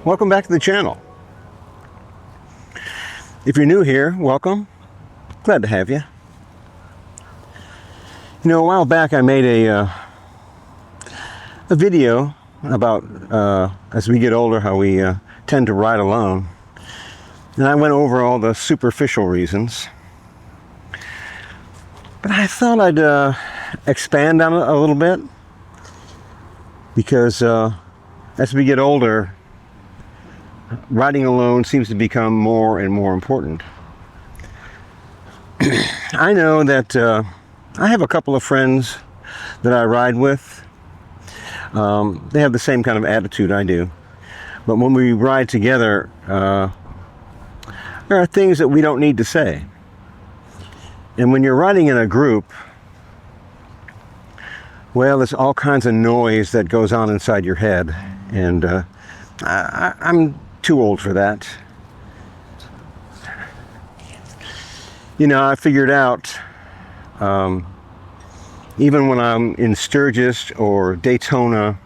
welcome back to the channel. If you're new here, welcome. Glad to have you. You know, a while back I made a video about as we get older how we tend to ride alone. And I went over all the superficial reasons. But I thought I'd expand on it a little bit, because as we get older, riding alone seems to become more and more important. I know that I have a couple of friends that I ride with. They have the same kind of attitude I do. But when we ride together, there are things that we don't need to say. And when you're riding in a group, well, there's all kinds of noise that goes on inside your head. And I'm too old for that. You know, I figured out, even when I'm in Sturgis or Daytona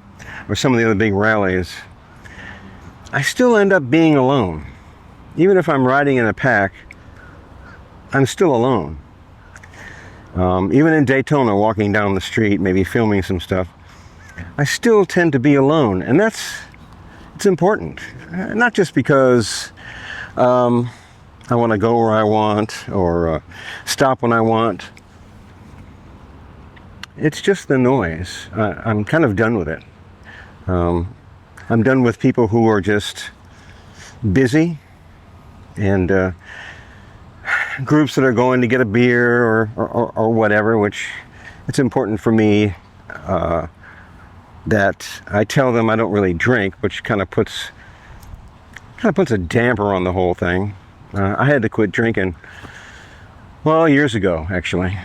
or some of the other big rallies, I still end up being alone. Even if I'm riding in a pack, I'm still alone. Even in Daytona, walking down the street, maybe filming some stuff, I still tend to be alone. And it's important. Not just because I want to go where I want or stop when I want. It's just the noise. I'm kind of done with it. I'm done with people who are just busy, and groups that are going to get a beer or whatever, which it's important for me that I tell them I don't really drink, which kind of puts a damper on the whole thing. I had to quit drinking, well, years ago, actually.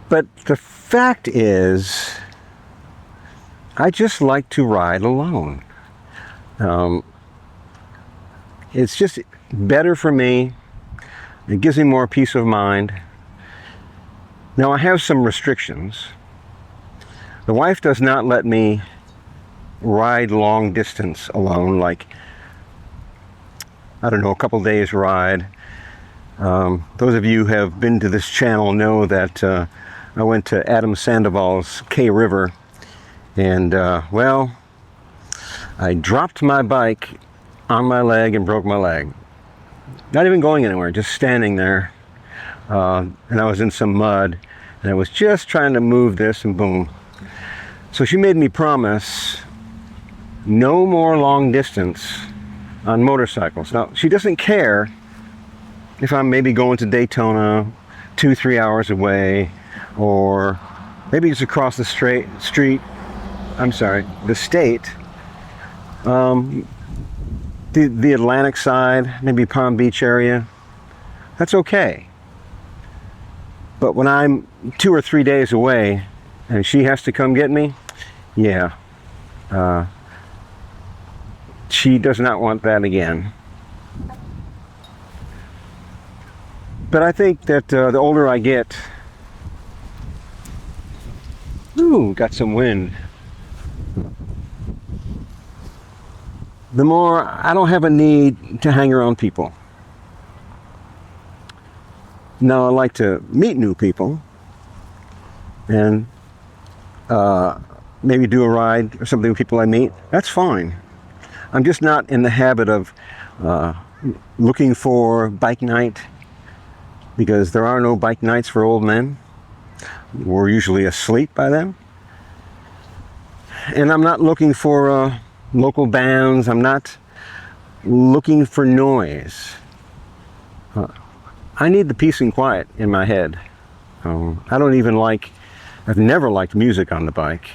But the fact is, I just like to ride alone. It's just better for me. It gives me more peace of mind. Now, I have some restrictions. The wife does not let me ride long distance alone, like, I don't know, a couple days ride. Those of you who have been to this channel know that I went to Adam Sandoval's K River, and well, I dropped my bike on my leg and broke my leg. Not even going anywhere, just standing there. And I was in some mud, and I was just trying to move this, and boom. So she made me promise no more long distance on motorcycles. Now, she doesn't care if I'm maybe going to Daytona 2-3 hours away, or maybe it's across the state, the Atlantic side, maybe Palm Beach area. That's okay. But when I'm 2 or 3 days away and she has to come get me, yeah, she does not want that again. But I think that the older I get, ooh, got some wind, the more I don't have a need to hang around people. Now, I like to meet new people and maybe do a ride or something with people I meet. That's fine. I'm just not in the habit of looking for bike night, because there are no bike nights for old men. We're usually asleep by then. And I'm not looking for local bands. I'm not looking for noise. I need the peace and quiet in my head. I've never liked music on the bike.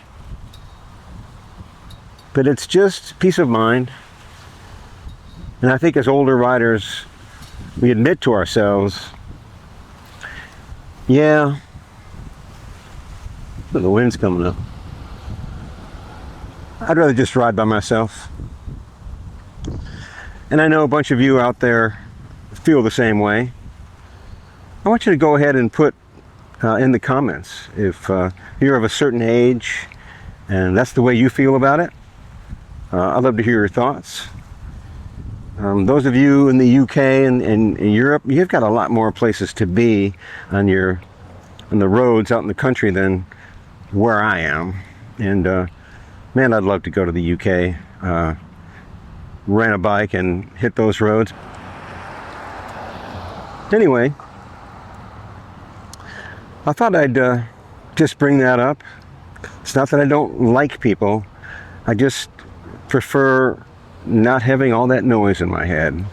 But it's just peace of mind. And I think as older riders, we admit to ourselves, yeah, the wind's coming up. I'd rather just ride by myself. And I know a bunch of you out there feel the same way. I want you to go ahead and put in the comments if you're of a certain age, and that's the way you feel about it, I'd love to hear your thoughts. Those of you in the UK and in Europe, you've got a lot more places to be on the roads out in the country than where I am. And man, I'd love to go to the UK, rent a bike and hit those roads. Anyway, I thought I'd just bring that up. It's not that I don't like people, I just prefer not having all that noise in my head.